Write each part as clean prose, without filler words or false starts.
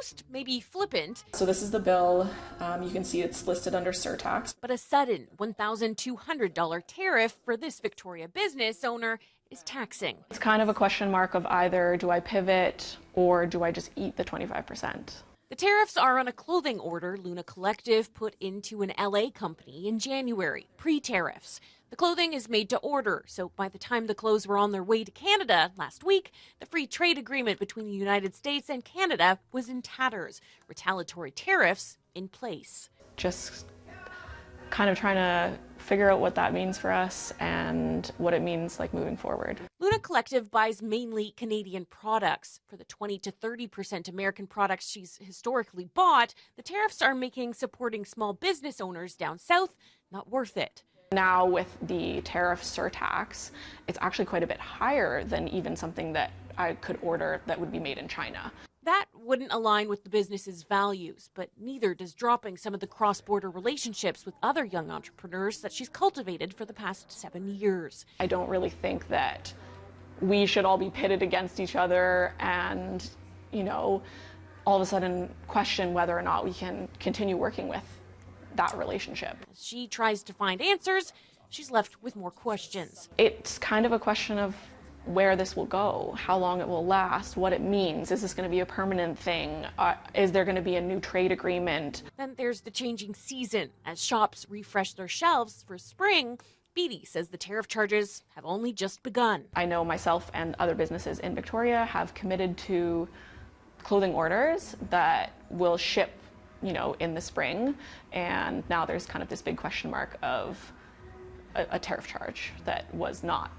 first maybe flippant. So this is the bill. You can see it's listed under surtax. But a sudden $1,200 tariff for this Victoria business owner is taxing. It's kind of a question mark of either do I pivot or do I just eat the 25%? The tariffs are on a clothing order Luna Collective put into an LA company in January, pre-tariffs. The clothing is made to order, so by the time the clothes were on their way to Canada last week, the free trade agreement between the United States and Canada was in tatters, retaliatory tariffs in place. Just kind of trying to figure out what that means for us and what it means moving forward. Luna Collective buys mainly Canadian products. For the 20 to 30% American products she's historically bought, the tariffs are making supporting small business owners down south not worth it. Now with the tariff surtax, it's actually quite a bit higher than even something that I could order that would be made in China. That wouldn't align with the business's values, but neither does dropping some of the cross-border relationships with other young entrepreneurs that she's cultivated for the past 7 years. I don't really think that we should all be pitted against each other and, all of a sudden question whether or not we can continue working with that relationship. As she tries to find answers, she's left with more questions. It's kind of a question of where this will go, how long it will last, what it means. Is this going to be a permanent thing? Is there going to be a new trade agreement? Then there's the changing season. As shops refresh their shelves for spring, Beatty says the tariff charges have only just begun. I know myself and other businesses in Victoria have committed to clothing orders that will ship, in the spring. And now there's kind of this big question mark of a tariff charge that was not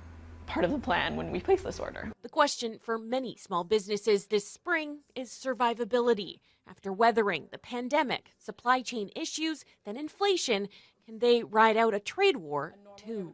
part of the plan when we placed this order. The question for many small businesses this spring is survivability. After weathering the pandemic, supply chain issues, then inflation, can they ride out a trade war too?